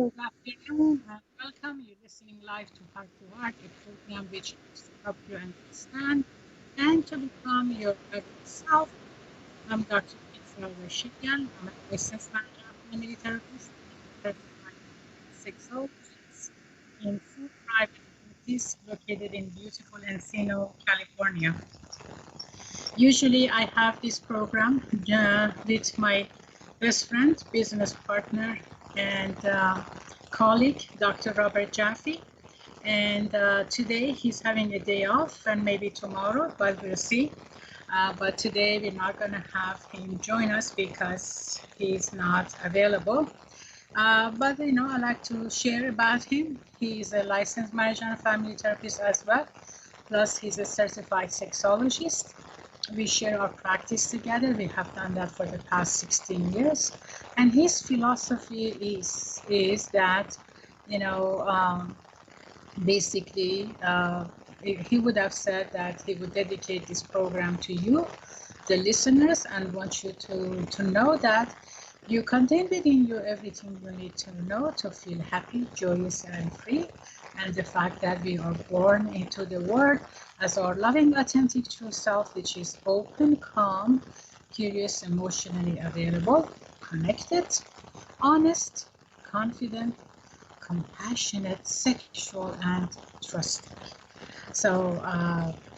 Good afternoon and welcome. You're listening live to Heart-to-Heart, a program which aims to help you understand and to become your better self. I'm Dr. Fitra Rashidian. I'm a licensed manager of family therapist and certified sexologist in two private practices located in beautiful Encino, California. Usually, I have this program with my best friend, business partner, and colleague, Dr. Robert Jaffe. And today he's having a day off, and maybe tomorrow, but we'll see. But today we're not going to have him join us because he's not available. But I like to share about him. He's a licensed marriage and family therapist as well. Plus, he's a certified sexologist. We share our practice together. We have done that for the past 16 years. And his philosophy is that, you know, basically, he would have said that he would dedicate this program to you, the listeners, and want you to know that you contain within you everything you need to know to feel happy, joyous, and free. And the fact that we are born into the world as our loving, authentic, true self, which is open, calm, curious, emotionally available, connected, honest, confident, compassionate, sexual, and trusting. So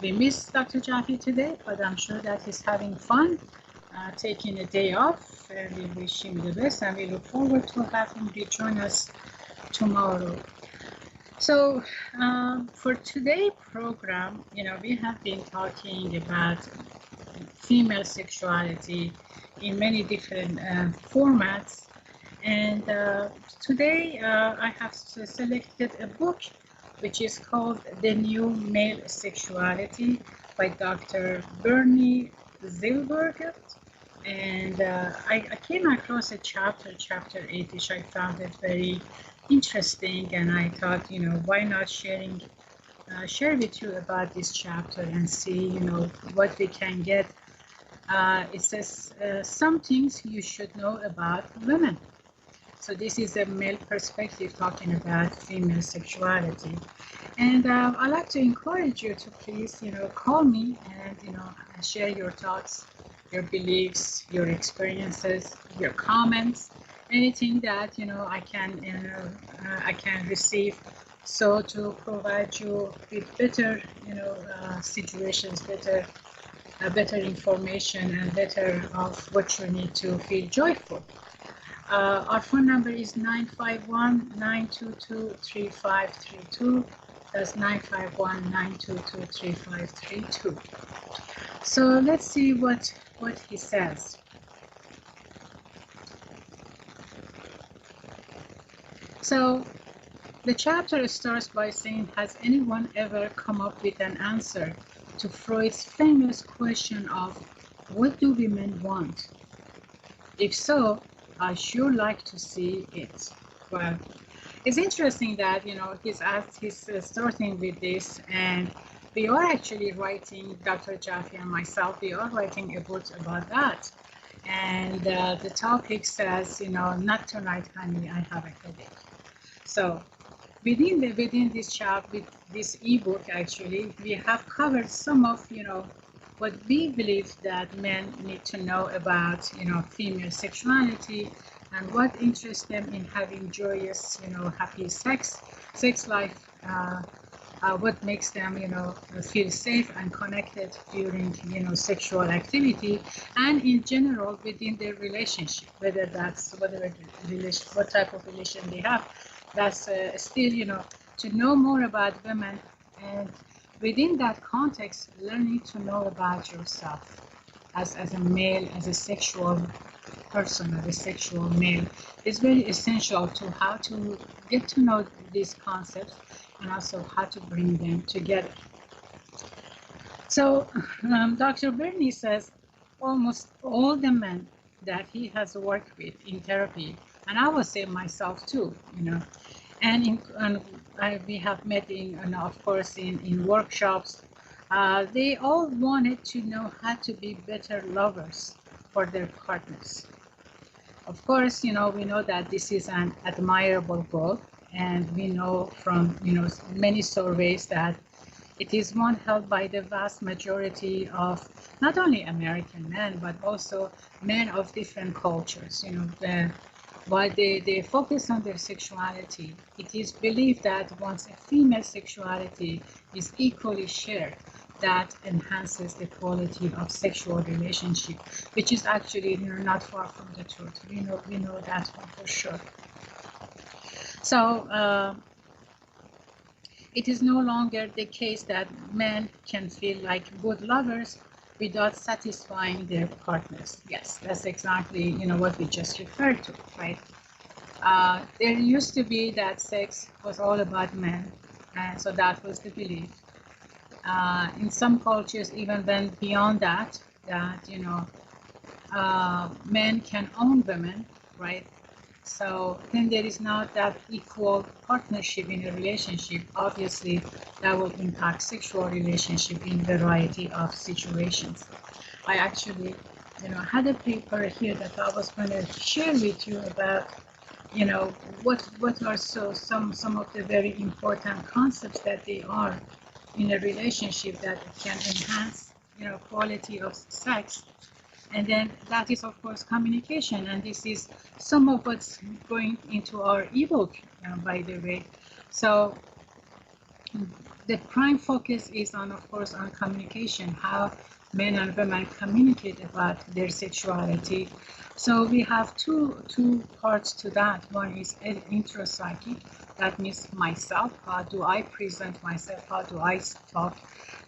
we miss Dr. Jaffe today, but I'm sure that he's having fun, taking a day off. And we wish him the best, and we look forward to having him rejoin us tomorrow. So for today's program, we have been talking about female sexuality in many different formats. And today I have selected a book which is called The New Male Sexuality by Dr. Bernie Zilberger. And I came across a chapter 8, which I found it very interesting. And I thought, why not share with you about this chapter and see, what we can get. It says some things you should know about women. So this is a male perspective talking about female sexuality. And I'd like to encourage you to please, call me and, share your thoughts, your beliefs, your experiences, your comments, anything that, I can receive. So to provide you with better, situations, better information and better of what you need to feel joyful. Our phone number is 951-922-3532. That's 951-922-3532. So let's see what he says. So the chapter starts by saying, has anyone ever come up with an answer to Freud's famous question of what do women want? If so, I sure like to see it. Well, it's interesting that, he's starting with this, and we are actually writing, Dr. Jaffe and myself, we are writing a book about that. And the topic says, not tonight, honey, I have a headache. So within this chapter, with this ebook, actually, we have covered some of, what we believe that men need to know about, female sexuality and what interests them in having joyous, happy sex life, what makes them, feel safe and connected during, sexual activity, and in general within their relationship, whether that's what type of relation they have. That's still, to know more about women, and within that context, learning to know about yourself as a male, as a sexual person, as a sexual male, is very essential to how to get to know these concepts and also how to bring them together. So Dr. Bernie says almost all the men that he has worked with in therapy, and I would say myself too, and we have met and of course in workshops, they all wanted to know how to be better lovers for their partners. Of course, we know that this is an admirable goal, and we know from, many surveys that it is one held by the vast majority of not only American men, but also men of different cultures. While they focus on their sexuality, it is believed that once a female sexuality is equally shared, that enhances the quality of sexual relationship, which is actually not far from the truth. We know that one for sure. So it is no longer the case that men can feel like good lovers without satisfying their partners. Yes, that's exactly what we just referred to, right? There used to be that sex was all about men, and so that was the belief. In some cultures, even went beyond that, men can own women, right? So then there is not that equal partnership in a relationship. Obviously, that will impact sexual relationship in a variety of situations. I actually, had a paper here that I was going to share with you about, what are some of the very important concepts that they are in a relationship that can enhance, quality of sex. And then that is, of course, communication. And this is some of what's going into our ebook, by the way. So the prime focus is on, of course, on communication, how men and women communicate about their sexuality. So we have two parts to that. One is intrapsychic, that means myself. How do I present myself? How do I talk?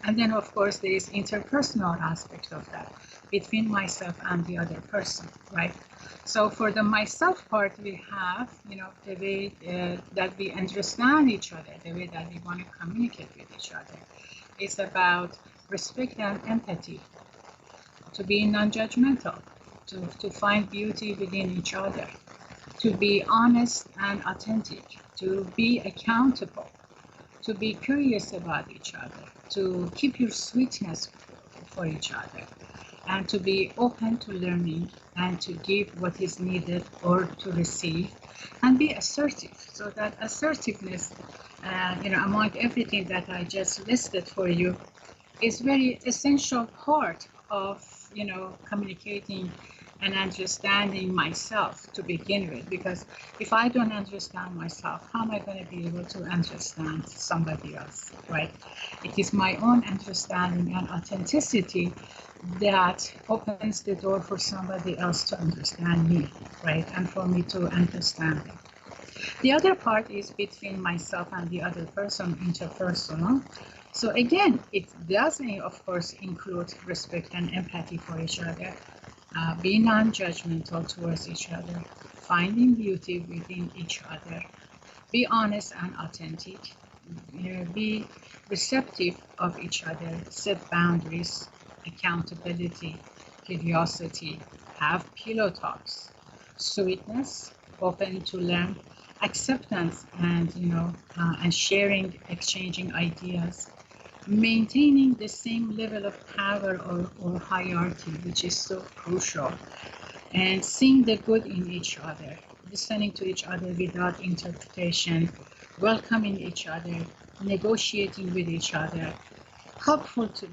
And then, of course, there is interpersonal aspect of that, between myself and the other person, right? So for the myself part, we have, the way that we understand each other, the way that we want to communicate with each other. It's about respect and empathy, to be non-judgmental, to find beauty within each other, to be honest and authentic, to be accountable, to be curious about each other, to keep your sweetness for each other, and to be open to learning and to give what is needed or to receive, and be assertive. So that assertiveness, among everything that I just listed for you, is very essential part of, communicating and understanding myself to begin with. Because if I don't understand myself, how am I going to be able to understand somebody else, right? It is my own understanding and authenticity that opens the door for somebody else to understand me, right? And for me to understand them. The other part is between myself and the other person, interpersonal. So again, it does, of course, include respect and empathy for each other, be non-judgmental towards each other, finding beauty within each other, be honest and authentic, be receptive of each other, set boundaries, accountability, curiosity, have pillow talks, sweetness, open to learn, acceptance, and and sharing, exchanging ideas, maintaining the same level of power or hierarchy, which is so crucial, and seeing the good in each other, listening to each other without interpretation, welcoming each other, negotiating with each other, helpful to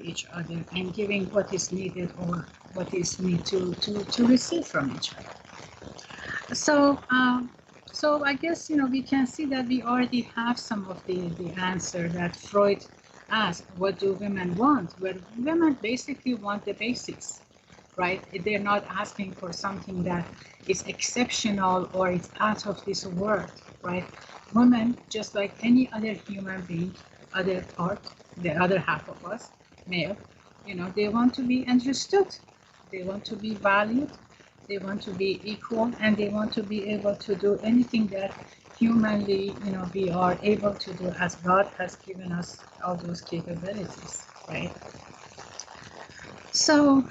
each other, and giving what is needed or what is needed to receive from each other. So I guess we can see that we already have some of the answer that Freud asked. What do women want? Well, women basically want the basics, right? They're not asking for something that is exceptional or it's out of this world, right? Women, just like any other human being, other part, the other half of us, male, they want to be understood. They want to be valued. They want to be equal, and they want to be able to do anything that humanly, we are able to do, as God has given us all those capabilities, right? So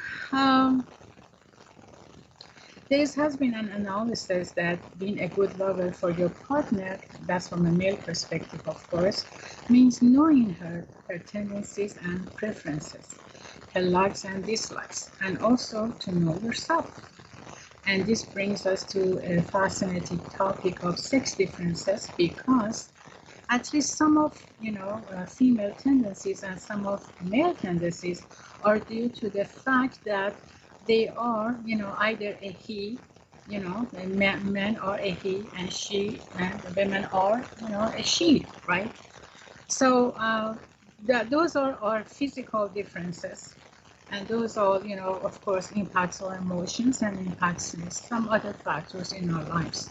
there has been an analysis that being a good lover for your partner, that's from a male perspective, of course, means knowing her tendencies and preferences, her likes and dislikes, and also to know yourself. And this brings us to a fascinating topic of sex differences, because at least some of female tendencies and some of male tendencies are due to the fact that they are either a he, men are a he and she, and women are a she, right? So those are our physical differences, and those all of course impacts our emotions and impacts some other factors in our lives.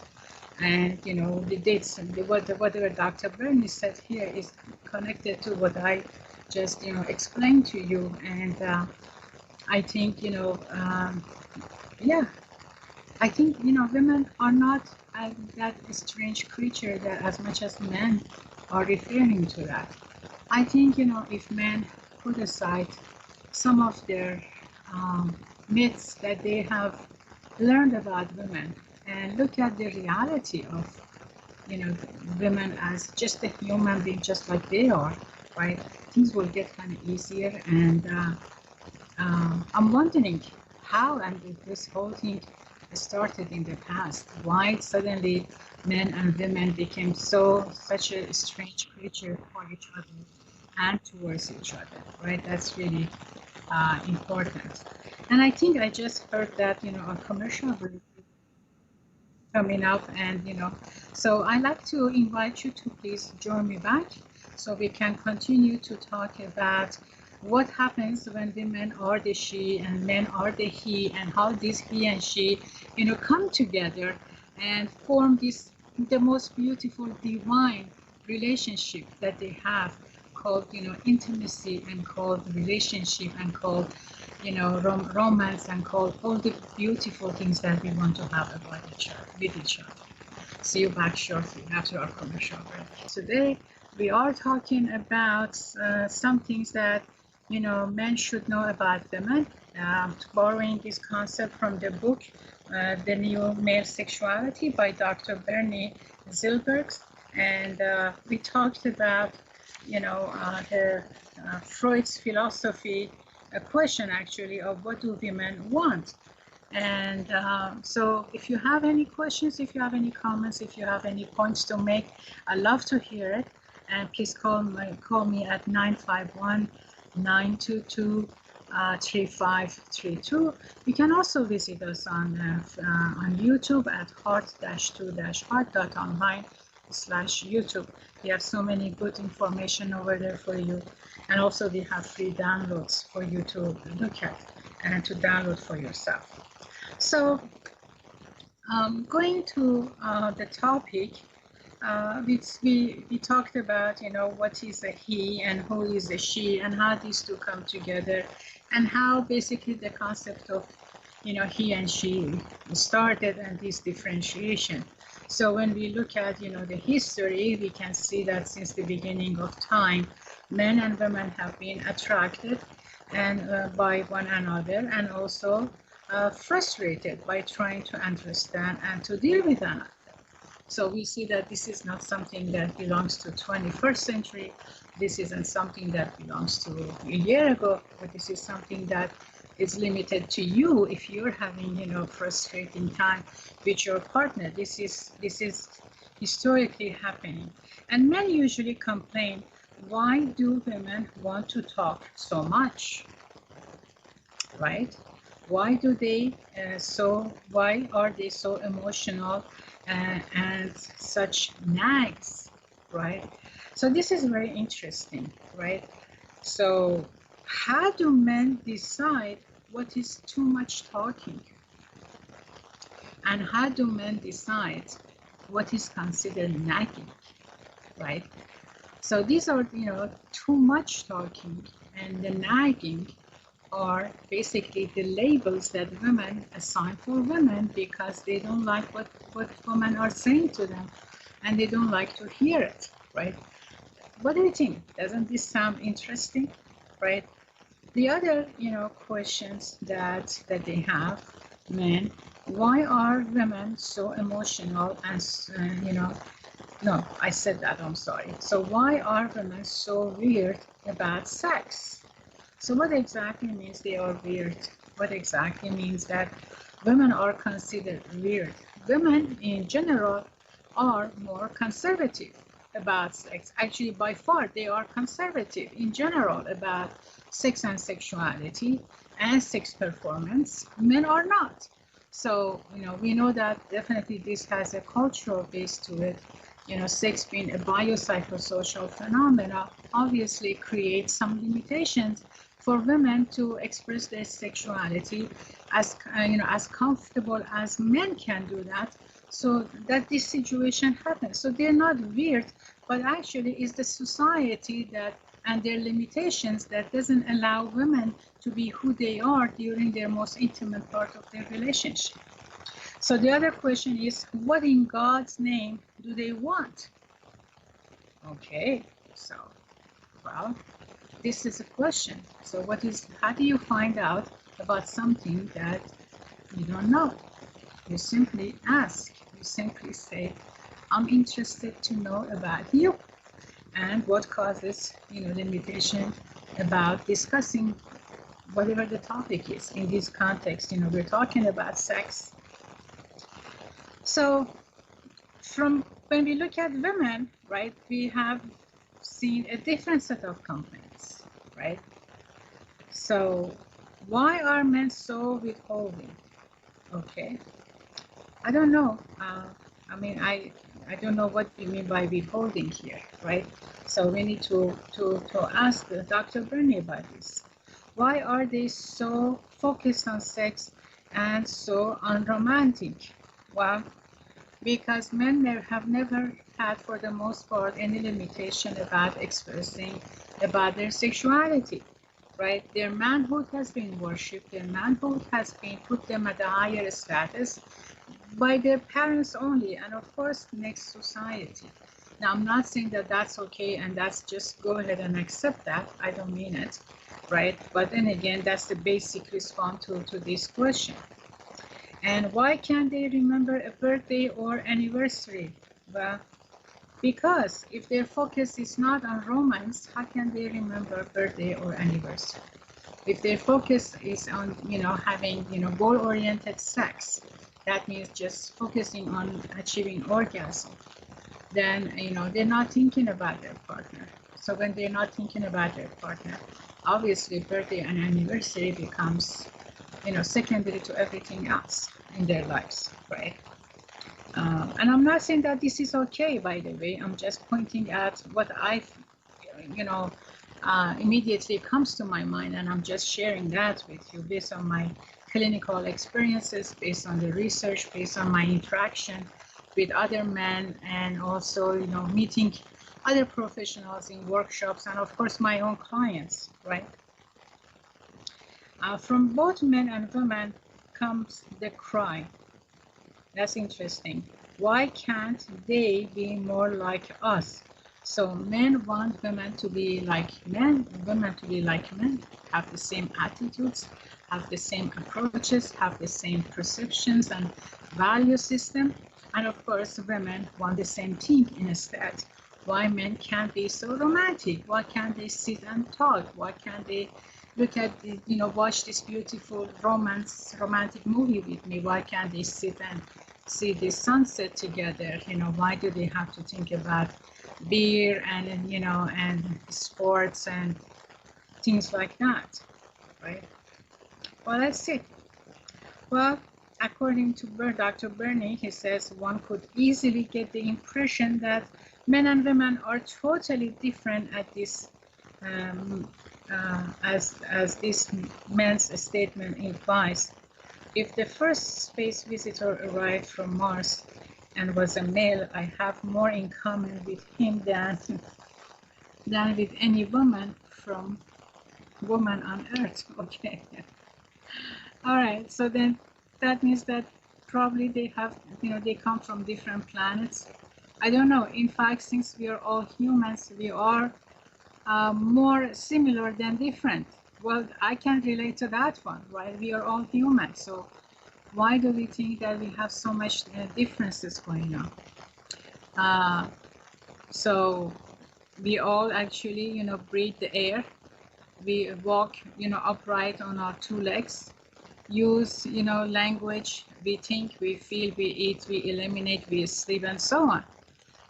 And the dates and whatever Dr. Bernie said here is connected to what I just explained to you. And I think yeah, I think women are not that strange creature that as much as men are referring to that. I think if men put aside some of their myths that they have learned about women and look at the reality of women as just a human being, just like they are, right? Things will get kind of easier. And I'm wondering how and if this whole thing started in the past. Why suddenly men and women became such a strange creature for each other and towards each other, right? That's really important. And I think I just heard that a commercial break coming up, and so I'd like to invite you to please join me back so we can continue to talk about what happens when women are the she and men are the he, and how this he and she come together and form this the most beautiful divine relationship that they have, called intimacy, and called relationship, and called romance, and called all the beautiful things that we want to have about each other, with each other. See you back shortly after our commercial break. Today we are talking about some things that men should know about women, borrowing this concept from the book The New Male Sexuality by Dr. Bernie Zilberg. And we talked about Freud's philosophy, a question actually of what do women want. And so if you have any questions, if you have any comments, if you have any points to make, I'd love to hear it. And please call me at 951-922-3532. You can also visit us on YouTube at heart-2-heart.online/YouTube. We have so many good information over there for you. And also we have free downloads for you to look at and to download for yourself. So going to the topic, we talked about what is a he and who is a she, and how these two come together, and how basically the concept of he and she started, and this differentiation. So when we look at the history, we can see that since the beginning of time, men and women have been attracted and by one another, and also frustrated by trying to understand and to deal with another. So we see that this is not something that belongs to 21st century. This isn't something that belongs to a year ago, but this is something that is limited to you if you're having frustrating time with your partner. This is historically happening. And men usually complain, why do women want to talk so much, right? Why do they why are they so emotional and such nags, right? So this is very interesting, right? So how do men decide what is too much talking? And how do men decide what is considered nagging, right? So these are, too much talking and the nagging are basically the labels that women assign for women, because they don't like what women are saying to them, and they don't like to hear it, right? What do you think? Doesn't this sound interesting, right? The other, questions that they have, men, why are women so emotional and, no, I said that, I'm sorry. So why are women so weird about sex? So what exactly means they are weird? What exactly means that women are considered weird. Women in general are more conservative about sex. Actually, by far, they are conservative in general about sex and sexuality and sex performance. Men are not. So, we know that definitely this has a cultural base to it. Sex being a biopsychosocial phenomena obviously creates some limitations for women to express their sexuality as comfortable as men can do that, so that this situation happens. So they're not weird, but actually it's the society that and their limitations that doesn't allow women to be who they are during their most intimate part of their relationship. So the other question is, what in God's name do they want? Okay, so, well, this is a question. So how do you find out about something that you don't know? You simply ask. You simply say, I'm interested to know about you. And what causes, limitation about discussing whatever the topic is in this context. We're talking about sex. So from when we look at women, right, we have seen a different set of complaints, right? So why are men so withholding? Okay, I don't know. I don't know what you mean by withholding here, right? So we need to ask Dr. Bernie about this. Why are they so focused on sex and so unromantic? Well, because men have never had, for the most part, any limitation about expressing about their sexuality, right? Their manhood has been worshipped. Their manhood has been put them at a higher status by their parents only, and of course, next society. Now, I'm not saying that that's okay and that's just go ahead and accept that. I don't mean it, right? But then again, that's the basic response to this question. And why can't they remember a birthday or anniversary? Well, because if their focus is not on romance, how can they remember birthday or anniversary? If their focus is on, having, goal-oriented sex, that means just focusing on achieving orgasm, then, they're not thinking about their partner. So when they're not thinking about their partner, obviously birthday and anniversary becomes, secondary to everything else in their lives, right? And I'm not saying that this is okay, by the way. I'm just pointing at what immediately comes to my mind, and I'm just sharing that with you based on my clinical experiences, based on the research, based on my interaction with other men, and also, meeting other professionals in workshops, and of course my own clients, right? From both men and women comes the cry. That's interesting. Why can't they be more like us? So men want women to be like men, women to be like men, have the same attitudes, have the same approaches, have the same perceptions and value system. And of course, women want the same thing instead. Why men can't be so romantic? Why can't they sit and talk? Why can't they look at watch this beautiful romantic movie with me? Why can't they sit and see the sunset together? Why do they have to think about beer and and sports and things like that, right? Well, let's see. Well, according to Dr. Bernie, he says one could easily get the impression that men and women are totally different at this as this man's statement implies. If the first space visitor arrived from Mars and was a male, I have more in common with him than with any woman on Earth. Okay. All right. So then that means that probably they have, they come from different planets. I don't know. In fact, since we are all humans, we are more similar than different. Well, I can relate to that one, right? We are all human, so why do we think that we have so much differences going on? So we all actually, breathe the air. We walk, upright on our two legs. use, language, we think, we feel, we eat, we eliminate, we sleep, and so on.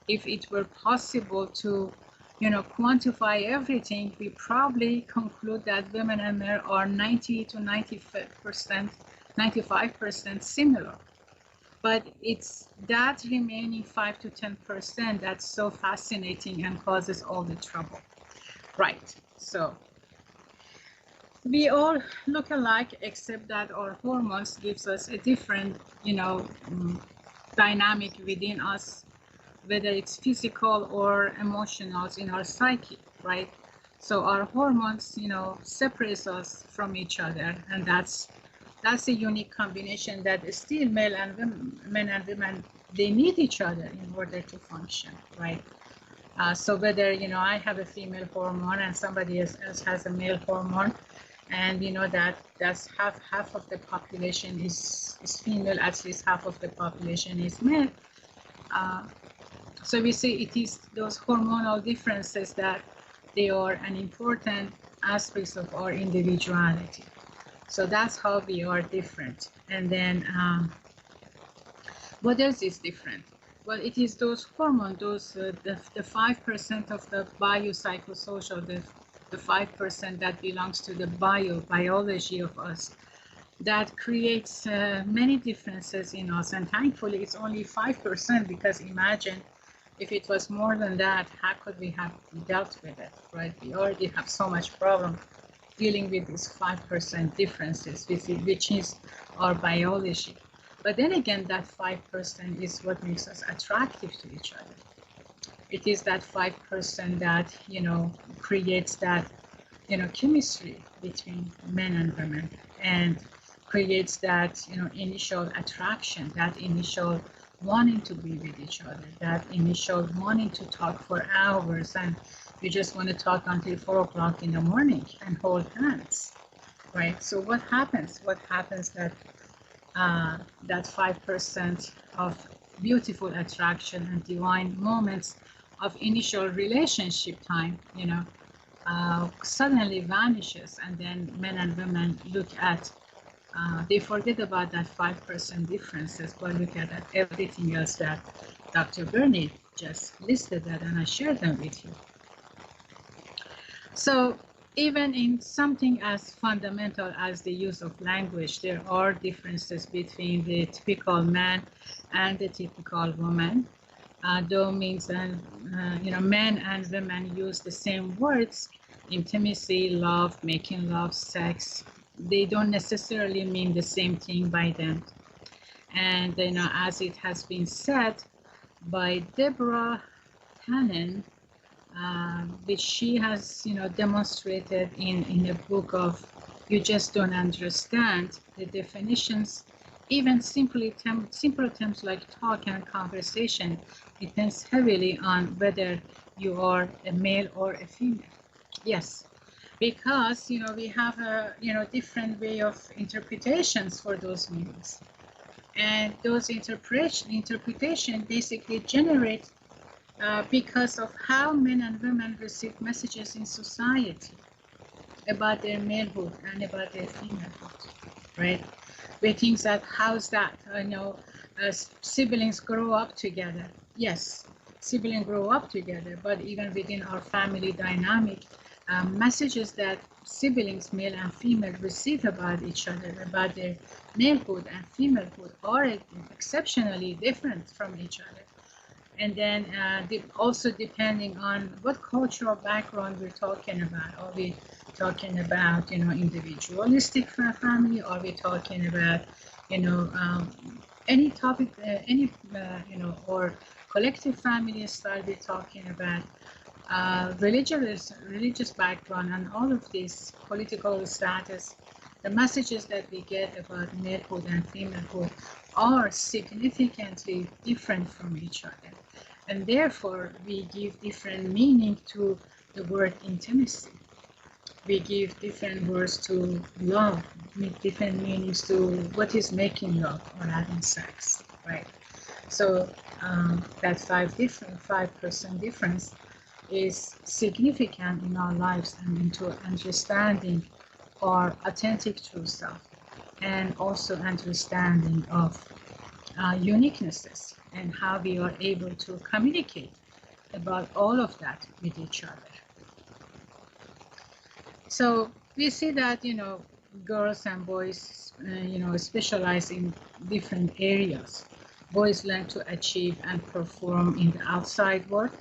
If it were possible to, quantify everything, we probably conclude that women and men are 90 to 95%, 95% similar. But it's that remaining 5 to 10% that's so fascinating and causes all the trouble. Right. So we all look alike, except that our hormones gives us a different, dynamic within us, whether it's physical or emotional in our psyche, right? So our hormones, separates us from each other, and that's a unique combination that still men and women, they need each other in order to function, right? So whether, I have a female hormone and somebody else has a male hormone, and that's half of the population is female, at least half of the population is male. So we see it is those hormonal differences that they are an important aspects of our individuality. So that's how we are different. And then what else is different? Well, it is those hormones, those the 5% of the biopsychosocial, the 5% that belongs to the biology of us, that creates many differences in us. And thankfully, it's only 5%, because imagine if it was more than that, how could we have dealt with it, right? We already have so much problem dealing with these 5% differences, which is our biology. But then again, that 5% is what makes us attractive to each other. It is that 5% that, creates that, chemistry between men and women, and creates that, initial attraction, that initial wanting to be with each other, that initial wanting to talk for hours, and you just want to talk until 4 o'clock in the morning and hold hands, right? So what happens? What happens that that 5% of beautiful attraction and divine moments of initial relationship time, suddenly vanishes, and then men and women look at, they forget about that 5% differences, but look at everything else that Dr. Bernie just listed that, and I shared them with you. So even in something as fundamental as the use of language, there are differences between the typical man and the typical woman. Though means that men and women use the same words: intimacy, love, making love, sex. They don't necessarily mean the same thing by them. And as it has been said by Deborah Tannen, which she has demonstrated in a book of You Just Don't Understand, the definitions, even simple terms like talk and conversation, depends heavily on whether you are a male or a female. Yes, because we have a different way of interpretations for those meanings, and those interpretation basically generate because of how men and women receive messages in society about their malehood and about their femalehood, right? We think that how's that? Siblings grow up together. Yes, siblings grow up together, but even within our family dynamic, messages that siblings, male and female, receive about each other, about their malehood and femalehood, are exceptionally different from each other. And then also depending on what cultural background we're talking about. Are we talking about, individualistic family? Are we talking about, any topic, or collective family style? We're talking about religious background, and all of this political status. The messages that we get about malehood and femalehood are significantly different from each other. And therefore, we give different meaning to the word intimacy. We give different words to love, different meanings to what is making love or having sex, right? So that 5% difference is significant in our lives and into understanding our authentic true self. and also understanding of uniquenesses and how we are able to communicate about all of that with each other. So we see that, girls and boys, specialize in different areas. Boys learn to achieve and perform in the outside world,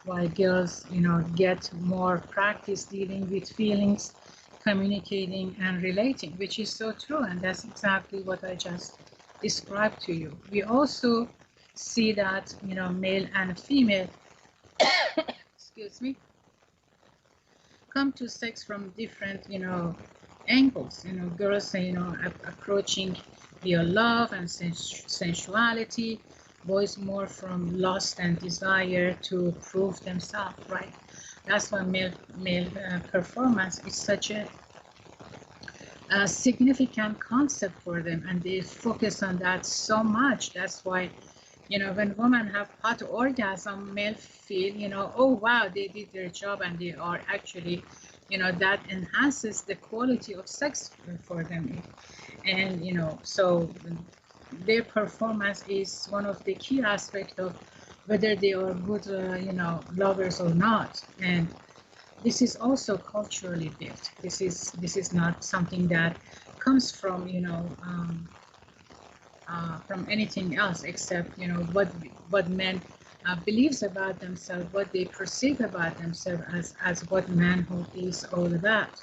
while girls, get more practice dealing with feelings, communicating and relating, which is so true. And that's exactly what I just described to you. We also see that, male and female, excuse me, come to sex from different, angles. Girls, approaching via love and sensuality. Boys more from lust and desire to prove themselves, right? That's why male performance is such a significant concept for them, and they focus on that so much. That's why, when women have hot orgasm, male feel, oh wow, they did their job, and they are actually, that enhances the quality of sex for them. And, so their performance is one of the key aspects of whether they are good, lovers or not. And this is also culturally built. This is not something that comes from, from anything else except, what men believes about themselves, what they perceive about themselves as what manhood is all about.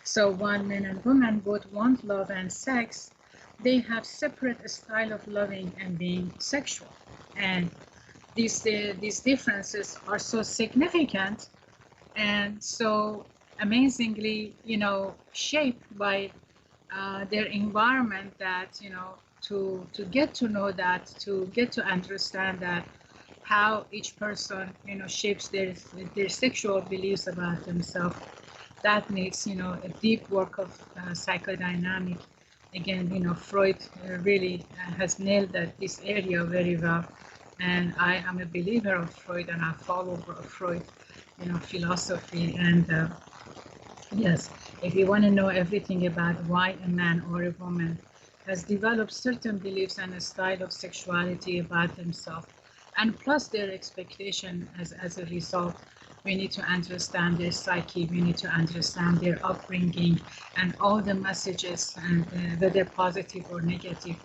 So while men and women both want love and sex, they have separate style of loving and being sexual. And these differences are so significant and so amazingly, shaped by their environment that, to get to know that, to get to understand that, how each person, shapes their sexual beliefs about themselves. That needs, a deep work of psychodynamic. Again, Freud really has nailed this area very well. And I am a believer of Freud, and I follow Freud, philosophy. And yes, if you want to know everything about why a man or a woman has developed certain beliefs and a style of sexuality about themselves, and plus their expectation as a result, we need to understand their psyche, we need to understand their upbringing and all the messages, and whether positive or negative,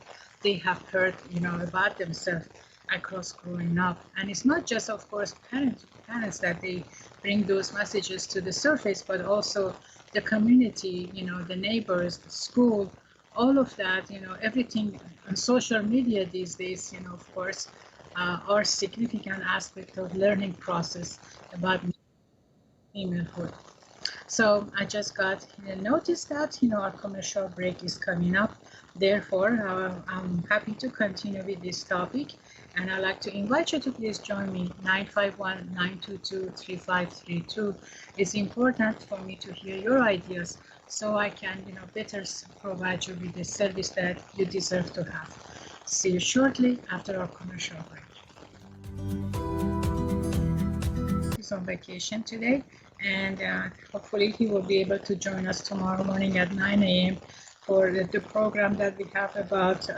they have heard, about themselves across growing up. And it's not just, of course, parents that they bring those messages to the surface, but also the community, the neighbors, the school, all of that, everything on social media these days, of course, are significant aspect of learning process about femalehood. So I just got notice that, our commercial break is coming up. Therefore, I'm happy to continue with this topic. And I'd like to invite you to please join me, 951-922-3532. It's important for me to hear your ideas so I can, better provide you with the service that you deserve to have. See you shortly after our commercial break. He's on vacation today, and hopefully he will be able to join us tomorrow morning at 9 a.m. for the program that we have about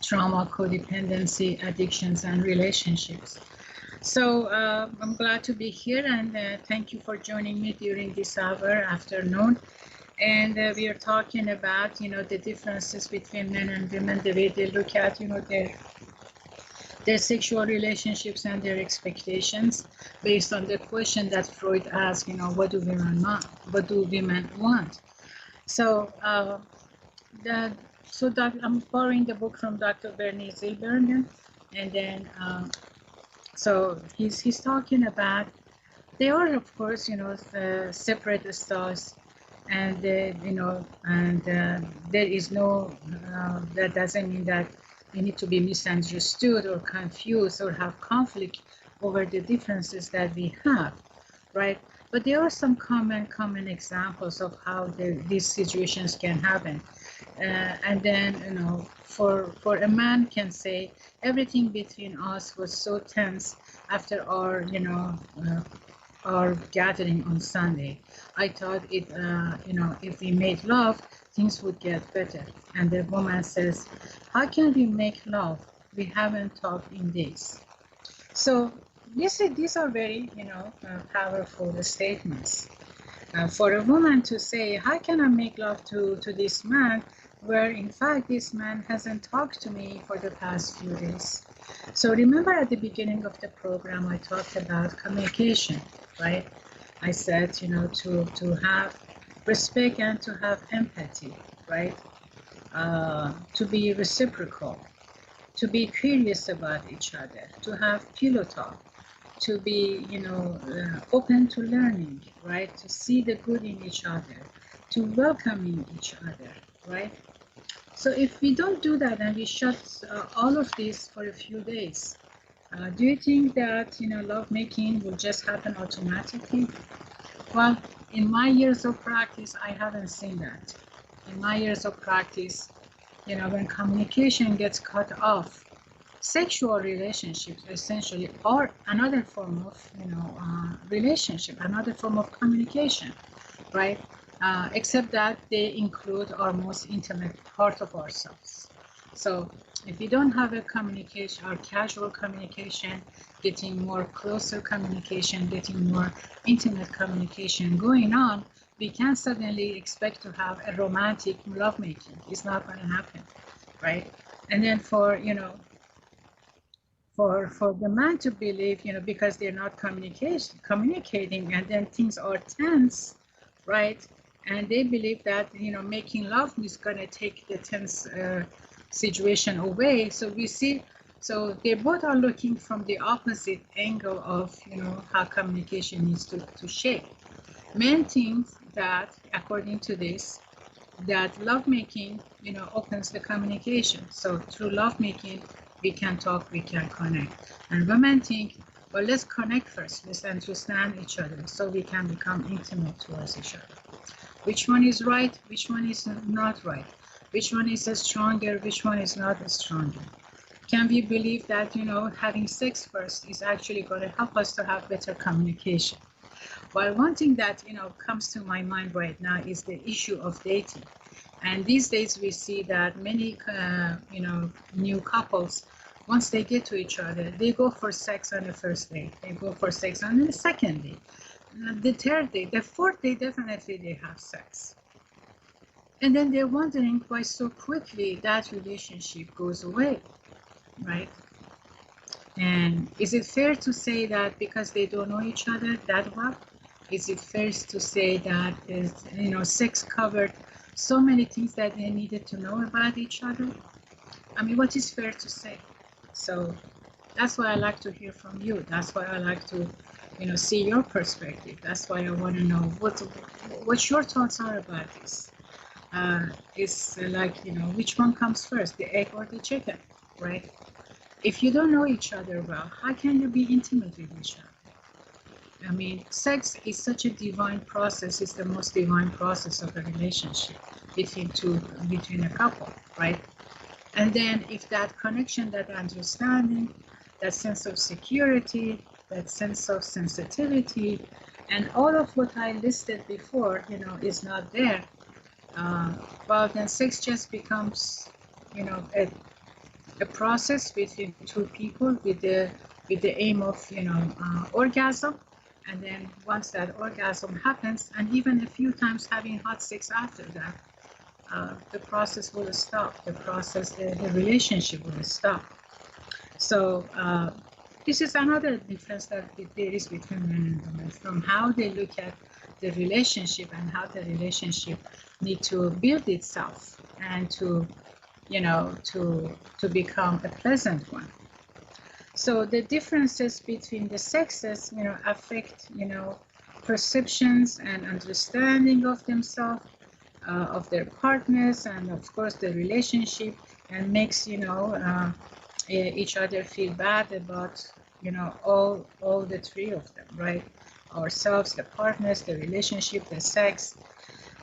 trauma, codependency, addictions, and relationships. So I'm glad to be here, and thank you for joining me during this afternoon. And we are talking about, the differences between men and women, the way they look at, their sexual relationships and their expectations based on the question that Freud asked, what do women want? What do women want? So, I'm borrowing the book from Dr. Bernie Zilberman, and then so he's talking about, they are, of course, separate styles, and there is no, that doesn't mean that we need to be misunderstood or confused or have conflict over the differences that we have, right? But there are some common examples of how these situations can happen. And then, for a man can say, everything between us was so tense after our, our gathering on Sunday. I thought it, if we made love, things would get better. And the woman says, how can we make love? We haven't talked in days. So these are very, powerful statements. For a woman to say, how can I make love to this man, where in fact this man hasn't talked to me for the past few days. So remember at the beginning of the program, I talked about communication, right? I said, to have respect and to have empathy, right? To be reciprocal, to be curious about each other, to have pillow talk, to be, open to learning, right? To see the good in each other, to welcoming each other, right? So if we don't do that and we shut all of this for a few days, do you think that, love making will just happen automatically? Well, in my years of practice, I haven't seen that. In my years of practice, when communication gets cut off, sexual relationships essentially are another form of, relationship, another form of communication, right? Except that they include our most intimate part of ourselves. So if we don't have a communication or casual communication, getting more closer communication, getting more intimate communication going on, we can't suddenly expect to have a romantic lovemaking. It's not going to happen, right? And then for the man to believe, because they're not communicating, and then things are tense, right? And they believe that, making love is going to take the tense situation away. So we see, so they both are looking from the opposite angle of, how communication needs to shape. Men think that, according to this, that lovemaking, opens the communication. So through lovemaking, we can talk, we can connect. And women think, well, let's connect first. Let's understand each other so we can become intimate towards each other. Which one is right? Which one is not right? Which one is stronger? Which one is not stronger? Can we believe that, having sex first is actually going to help us to have better communication? Well, one thing that, comes to my mind right now is the issue of dating. And these days we see that many, new couples, once they get to each other, they go for sex on the first date. They go for sex on the second date. The third day, the fourth day, definitely they have sex. And then they're wondering why so quickly that relationship goes away, right? And is it fair to say that because they don't know each other that well? Is it fair to say that, sex covered so many things that they needed to know about each other? I mean, what is fair to say? So that's why I like to hear from you. That's why I like to, see your perspective. That's why I want to know what your thoughts are about this. It's like, which one comes first, the egg or the chicken, right? If you don't know each other well, how can you be intimate with each other? I mean, sex is such a divine process. It's the most divine process of a relationship between a couple, right? And then if that connection, that understanding, that sense of security, that sense of sensitivity, and all of what I listed before, is not there, well, then sex just becomes, a process between two people with the aim of, orgasm. And then once that orgasm happens, and even a few times having hot sex after that, the process will stop. The relationship will stop. So this is another difference that there is between men and women, from how they look at the relationship and how the relationship need to build itself and to become a pleasant one. So the differences between the sexes, affect, perceptions and understanding of themselves, of their partners, and of course the relationship, and makes, each other feel bad about, all the three of them, right? Ourselves, the partners, the relationship, the sex.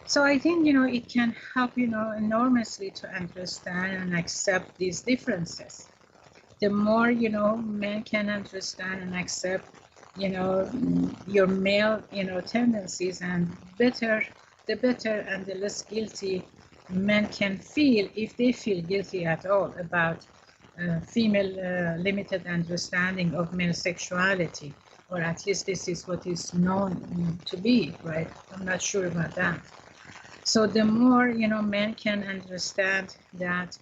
So I think, it can help, enormously to understand and accept these differences. The more, men can understand and accept you know, your male, you know, tendencies, and the better and the less guilty men can feel, if they feel guilty at all about female limited understanding of male sexuality, or at least this is what is known to be, right? I'm not sure about that. So the more, you know, men can understand that,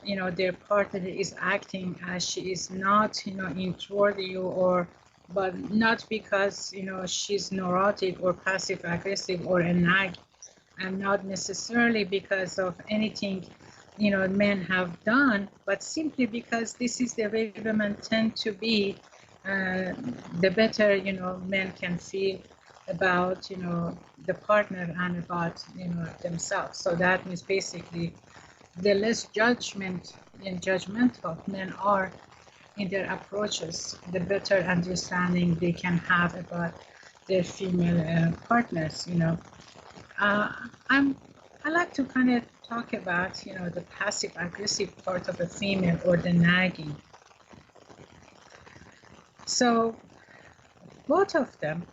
you know, their partner is acting as she is not, you know, in toward you, or but not because, you know, she's neurotic or passive aggressive or a nag, and not necessarily because of anything, you know, men have done, but simply because this is the way women tend to be, the better, you know, men can feel about, you know, the partner and about, you know, themselves. So that means basically the less judgmental men are in their approaches, the better understanding they can have about their female partners, you know. Uh, I like to kind of talk about, you know, the passive aggressive part of a female, or the nagging. So both of them,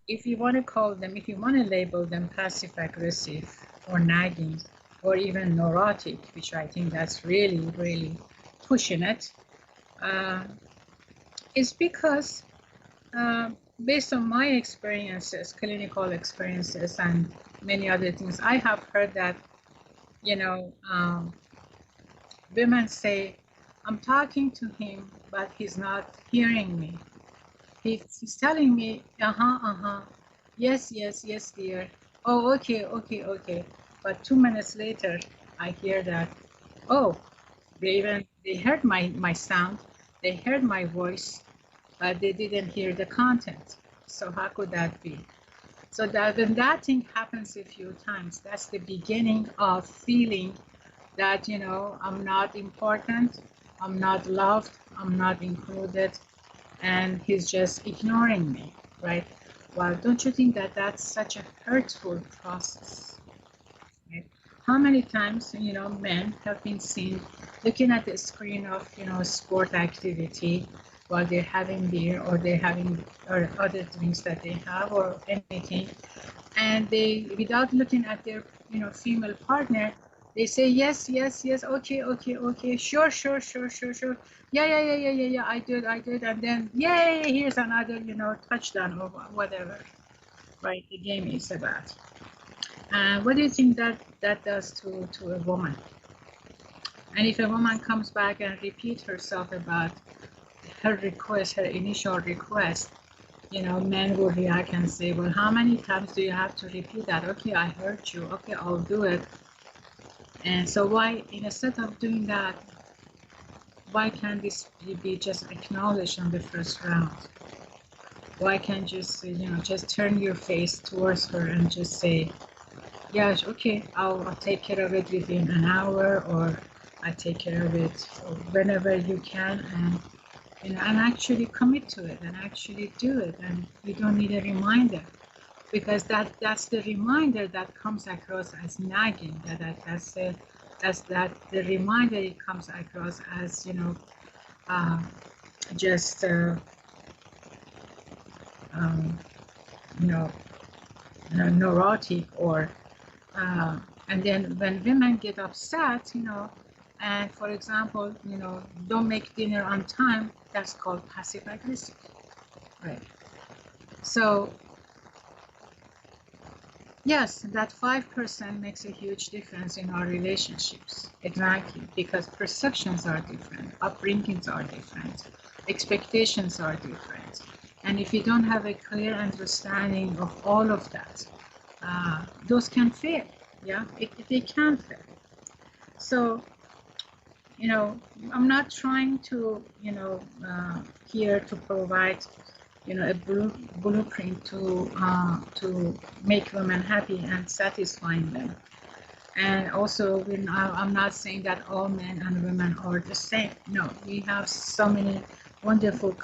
if you want to call them, if you want to label them passive aggressive or nagging or even neurotic, which I think that's really, really pushing it, is because based on my experiences, clinical experiences, and many other things, I have heard that, you know, women say, I'm talking to him, but he's not hearing me. He's telling me, yes, yes, yes, dear. Oh, okay, okay, okay. But 2 minutes later, I hear that, oh, they heard my sound, they heard my voice, but they didn't hear the content. So how could that be? So that when that thing happens a few times, that's the beginning of feeling that, you know, I'm not important, I'm not loved, I'm not included, and he's just ignoring me, right? Well, don't you think that that's such a hurtful process? Right? How many times, you know, men have been seen looking at the screen of, you know, sport activity while they're having beer, or they're having, or other drinks that they have, or anything, and they, without looking at their, you know, female partner, they say yes, yes, yes, okay, okay, okay, sure, sure, sure, sure, sure, yeah, yeah, yeah, yeah, yeah, yeah, I did, and then yay, here's another, you know, touchdown, or whatever, right? The game is about. What do you think that that does to a woman? And if a woman comes back and repeats herself about her request, her initial request, you know, men will react and say, well, how many times do you have to repeat that? Okay, I heard you. Okay, I'll do it. And so why, instead of doing that, why can't this be just acknowledged on the first round? Why can't you just, you know, just turn your face towards her and just say, yeah, okay, I'll take care of it within an hour, or I take care of it whenever you can, and, you know, and actually commit to it and actually do it, and you don't need a reminder, because that's the reminder that comes across as nagging. That's the reminder, it comes across as, you know, just you know, neurotic, or and then when women get upset, you know, and for example, you know, don't make dinner on time, that's called passive aggressive, right? So yes, that 5% makes a huge difference in our relationships. Exactly, because perceptions are different, upbringings are different, expectations are different. And if you don't have a clear understanding of all of that, those can fail. Yeah, they can fail. So, you know, I'm not trying to, you know, here to provide, you know, a blueprint to make women happy and satisfying them. And also, I'm not saying that all men and women are the same. No, we have so many wonderful,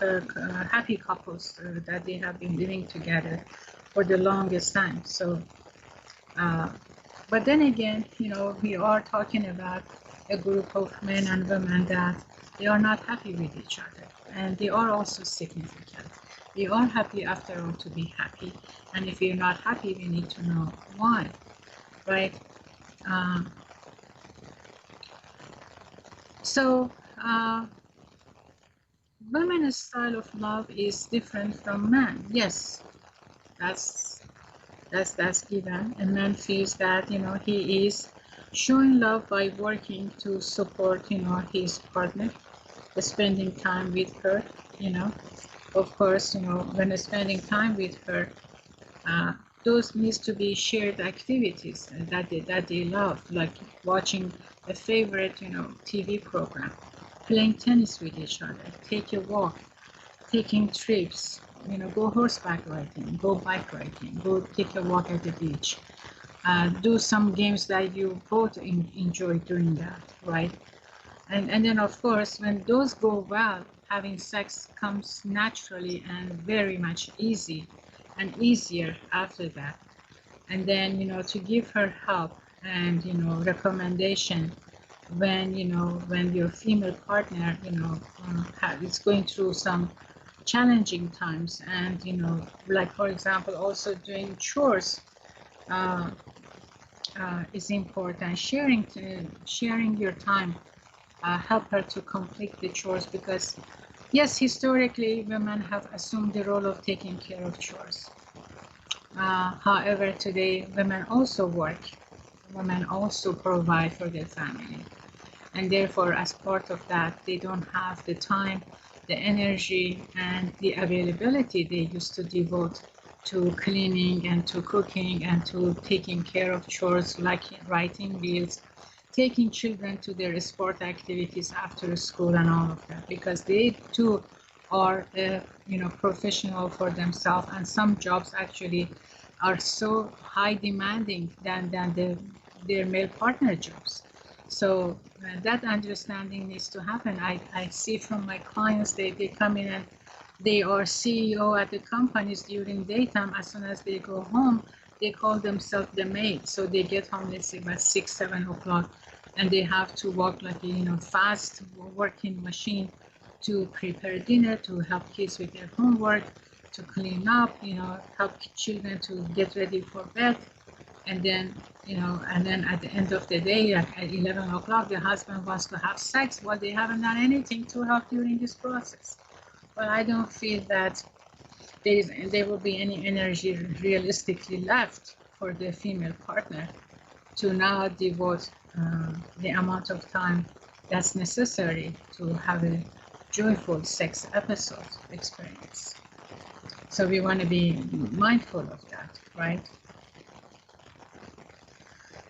happy couples that they have been living together for the longest time. So, but then again, you know, we are talking about a group of men and women that they are not happy with each other, and they are also significant. We are happy after all to be happy, and if we're not happy, we need to know why, right? Um, so women's style of love is different from men. Yes, that's given. A man feels that he is showing love by working to support his partner, spending time with her. Of course, when spending time with her, uh, those needs to be shared activities that they love, like watching a favorite TV program, playing tennis with each other, take a walk, taking trips, go horseback riding, go bike riding, go take a walk at the beach, do some games that you both enjoy doing that, right? And then of course, when those go well, having sex comes naturally and very much easy and easier after that. And then, to give her help and, recommendation when your female partner, is going through some challenging times, and, like, for example, also doing chores uh, is important. Sharing your time, help her to complete the chores, because yes, historically, women have assumed the role of taking care of chores. However, today, women also work. Women also provide for their family. And therefore, as part of that, they don't have the time, the energy, and the availability they used to devote to cleaning and to cooking and to taking care of chores like writing bills, taking children to their sport activities after school and all of that, because they too are professional for themselves, and some jobs actually are so high demanding than their male partner jobs. So that understanding needs to happen. I see from my clients, they come in and they are CEO at the companies during daytime. As soon as they go home, they call themselves the maid. So they get home, let's say about 6, 7 o'clock, and they have to work like a fast working machine to prepare dinner, to help kids with their homework, to clean up, help children to get ready for bed. And then, at the end of the day, at 11 o'clock, the husband wants to have sex. Well, they haven't done anything to help during this process. But I don't feel that there will be any energy realistically left for the female partner to now devote the amount of time that's necessary to have a joyful sex episode experience. So we want to be mindful of that, right?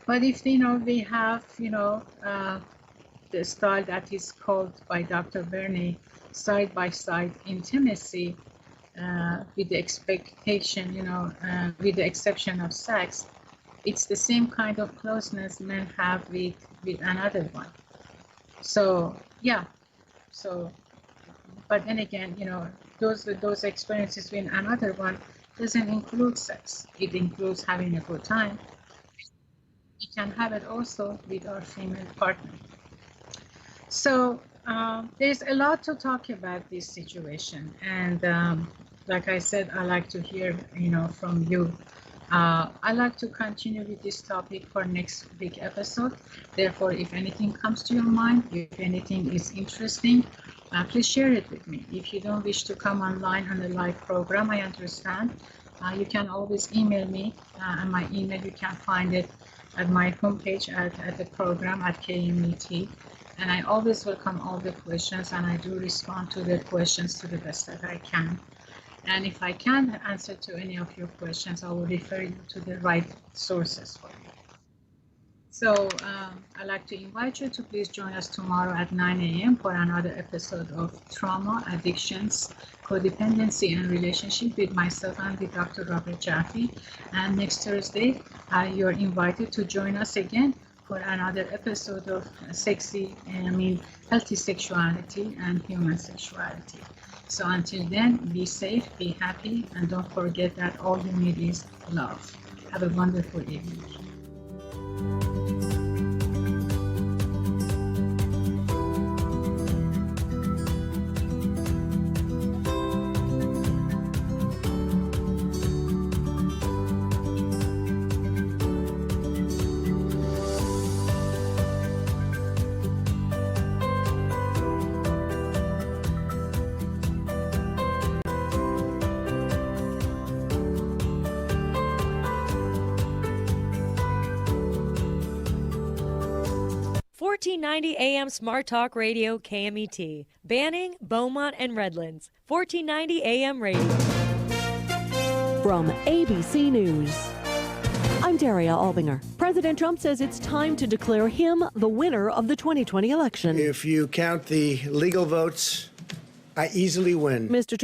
But if we have the style that is called by Dr. Verney side-by-side intimacy, with the expectation, with the exception of sex, it's the same kind of closeness men have with another one. So yeah, so but then again, those experiences with another one doesn't include sex. It includes having a good time. We can have it also with our female partner. So there's a lot to talk about this situation, and like I said, I like to hear from you. I like to continue with this topic for next big episode. Therefore, if anything comes to your mind, if anything is interesting, please share it with me. If you don't wish to come online on a live program, I understand. You can always email me, and my email, you can find it at my homepage at the program at KMET. And I always welcome all the questions, and I do respond to the questions to the best that I can. And if I can't answer to any of your questions, I will refer you to the right sources for you. So I'd like to invite you to please join us tomorrow at 9 a.m. for another episode of Trauma, Addictions, Codependency, and Relationship with myself and with Dr. Robert Jaffe. And next Thursday, you're invited to join us again for another episode of healthy sexuality and human sexuality. So until then, be safe, be happy, and don't forget that all you need is love. Have a wonderful evening. 1490 AM Smart Talk Radio KMET. Banning, Beaumont, and Redlands. 1490 AM Radio. From ABC News, I'm Daria Albinger. President Trump says it's time to declare him the winner of the 2020 election. If you count the legal votes, I easily win. Mr.